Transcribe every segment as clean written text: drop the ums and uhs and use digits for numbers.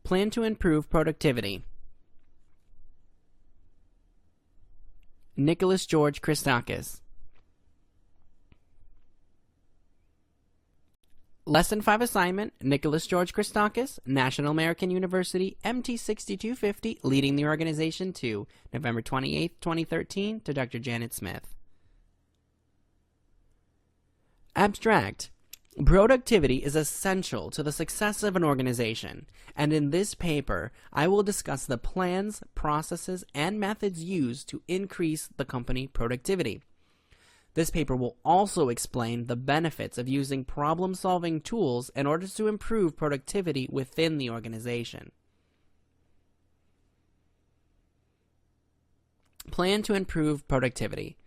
Plan to improve productivity. Nicholas George Christakis. Lesson 5 assignment, Nicholas George Christakis, National American University, MT 6250, leading the organization to November 28, 2013, to Dr. Janet Smith. Abstract. Productivity is essential to the success of an organization, and in this paper, I will discuss the plans, processes, and methods used to increase the company productivity. This paper will also explain the benefits of using problem-solving tools in order to improve productivity within the organization. Plan to improve productivity.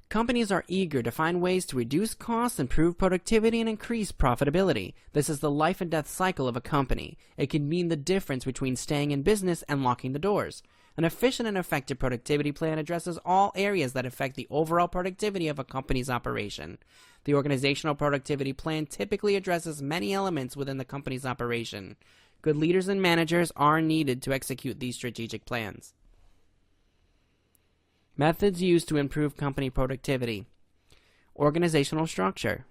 Companies are eager to find ways to reduce costs, improve productivity, and increase profitability. This is the life and death cycle of a company. It can mean the difference between staying in business and locking the doors. An efficient and effective productivity plan addresses all areas that affect the overall productivity of a company's operation. The organizational productivity plan typically addresses many elements within the company's operation. Good leaders and managers are needed to execute these strategic plans. Methods used to improve company productivity. Organizational structure.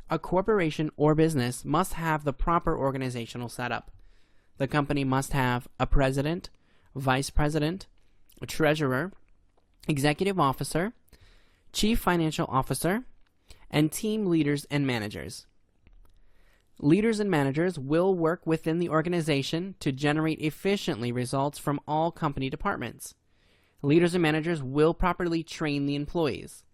A corporation or business must have the proper organizational setup. The company must have a president, vice president, a treasurer, executive officer, chief financial officer, and team leaders and managers. Leaders and managers will work within the organization to generate efficiently results from all company departments. Leaders and managers will properly train the employees.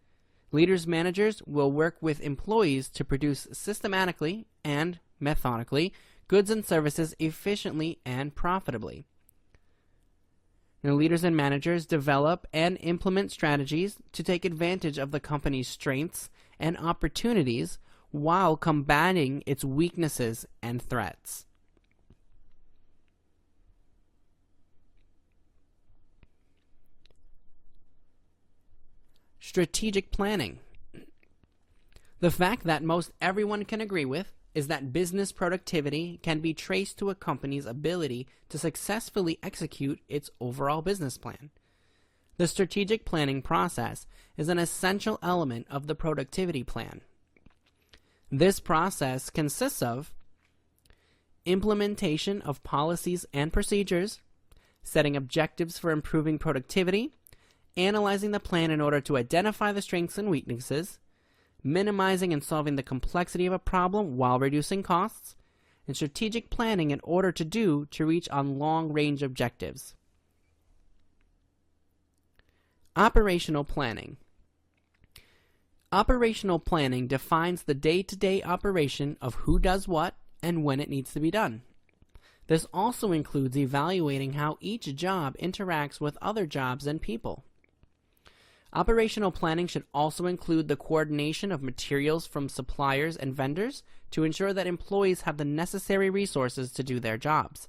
Leaders and managers will work with employees to produce systematically and methodically goods and services efficiently and profitably. Now, leaders and managers develop and implement strategies to take advantage of the company's strengths and opportunities while combating its weaknesses and threats. Strategic planning. The fact that most everyone can agree with is that business productivity can be traced to a company's ability to successfully execute its overall business plan. The strategic planning process is an essential element of the productivity plan. This process consists of implementation of policies and procedures, setting objectives for improving productivity, analyzing the plan in order to identify the strengths and weaknesses, minimizing and solving the complexity of a problem while reducing costs, and strategic planning in order to reach on long-range objectives. Operational planning. Operational planning defines the day-to-day operation of who does what and when it needs to be done. This also includes evaluating how each job interacts with other jobs and people. Operational planning should also include the coordination of materials from suppliers and vendors to ensure that employees have the necessary resources to do their jobs.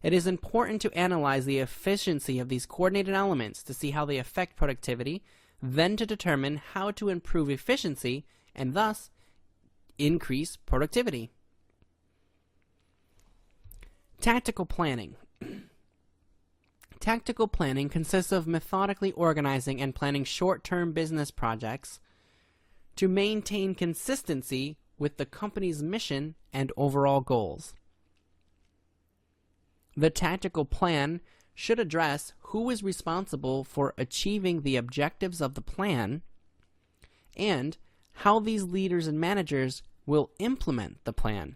It is important to analyze the efficiency of these coordinated elements to see how they affect productivity, then to determine how to improve efficiency and thus increase productivity. Tactical planning. Tactical planning consists of methodically organizing and planning short-term business projects to maintain consistency with the company's mission and overall goals. The tactical plan should address who is responsible for achieving the objectives of the plan and how these leaders and managers will implement the plan.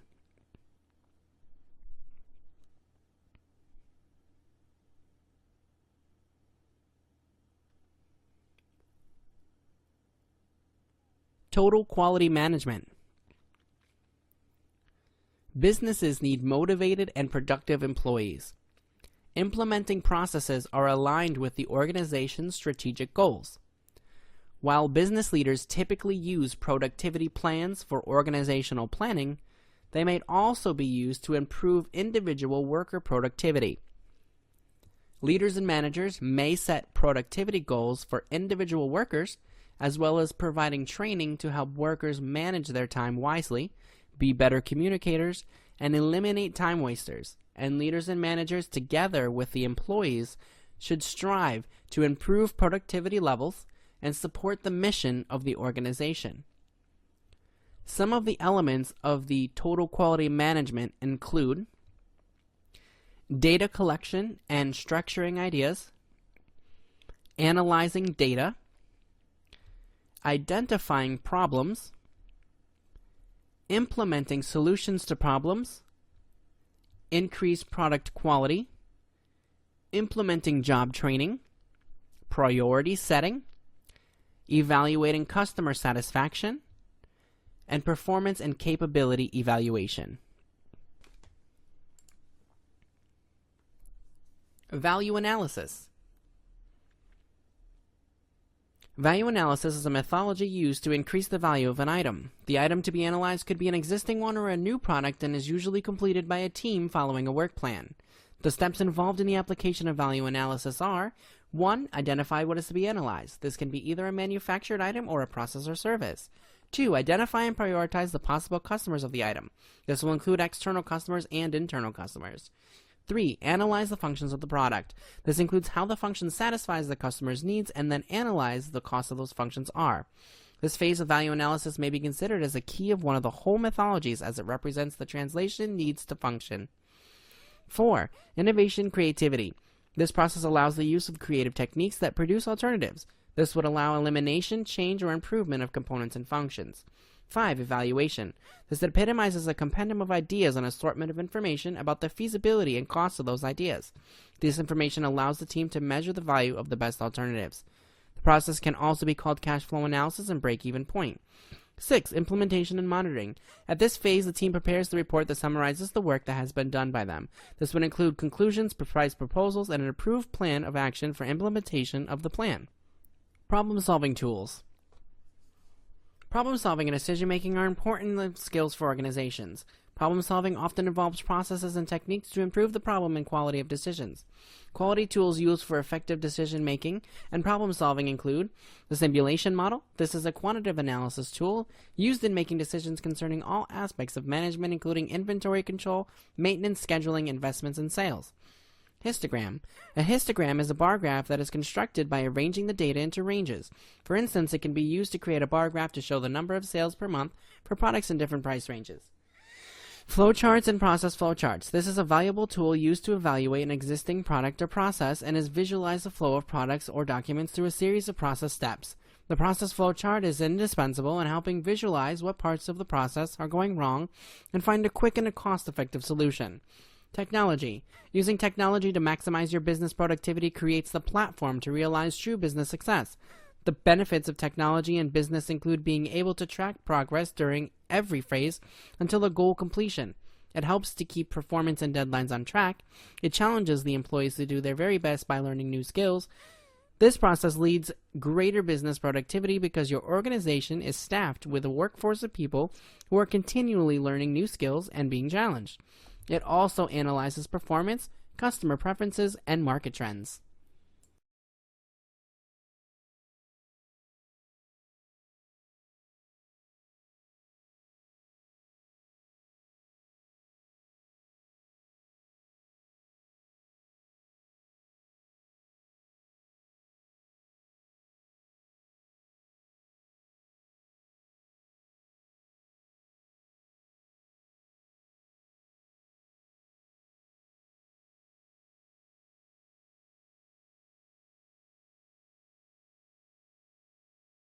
Total quality management. Businesses need motivated and productive employees. Implementing processes are aligned with the organization's strategic goals. While business leaders typically use productivity plans for organizational planning, they may also be used to improve individual worker productivity. Leaders and managers may set productivity goals for individual workers, as well as providing training to help workers manage their time wisely, be better communicators, and eliminate time wasters, and leaders and managers together with the employees should strive to improve productivity levels and support the mission of the organization. Some of the elements of the total quality management include data collection and structuring ideas, analyzing data, identifying problems, implementing solutions to problems, increase product quality, implementing job training, priority setting, evaluating customer satisfaction, and performance and capability evaluation. Value analysis. Value analysis is a methodology used to increase the value of an item. The item to be analyzed could be an existing one or a new product and is usually completed by a team following a work plan. The steps involved in the application of value analysis are: 1. Identify what is to be analyzed. This can be either a manufactured item or a process or service. 2. Identify and prioritize the possible customers of the item. This will include external customers and internal customers. 3. Analyze the functions of the product. This includes how the function satisfies the customer's needs, and then analyze the cost of those functions are. This phase of value analysis may be considered as a key of one of the whole methodologies, as it represents the translation needs to function. 4. Innovation creativity. This process allows the use of creative techniques that produce alternatives. This would allow elimination, change, or improvement of components and functions. 5. Evaluation. This epitomizes a compendium of ideas and assortment of information about the feasibility and cost of those ideas. This information allows the team to measure the value of the best alternatives. The process can also be called cash flow analysis and break-even point. 6. Implementation and monitoring. At this phase, the team prepares the report that summarizes the work that has been done by them. This would include conclusions, price proposals, and an approved plan of action for implementation of the plan. Problem-solving tools. Problem-solving and decision-making are important skills for organizations. Problem-solving often involves processes and techniques to improve the problem and quality of decisions. Quality tools used for effective decision-making and problem-solving include the simulation model. This is a quantitative analysis tool used in making decisions concerning all aspects of management, including inventory control, maintenance, scheduling, investments, and sales. Histogram. A histogram is a bar graph that is constructed by arranging the data into ranges. For instance, it can be used to create a bar graph to show the number of sales per month for products in different price ranges. Flowcharts and process flowcharts. This is a valuable tool used to evaluate an existing product or process and is visualize the flow of products or documents through a series of process steps. The process flowchart is indispensable in helping visualize what parts of the process are going wrong and find a quick and a cost-effective solution. Technology. Using technology to maximize your business productivity creates the platform to realize true business success. The benefits of technology in business include being able to track progress during every phase until the goal completion. It helps to keep performance and deadlines on track. It challenges the employees to do their very best by learning new skills. This process leads greater business productivity because your organization is staffed with a workforce of people who are continually learning new skills and being challenged. It also analyzes performance, customer preferences, and market trends.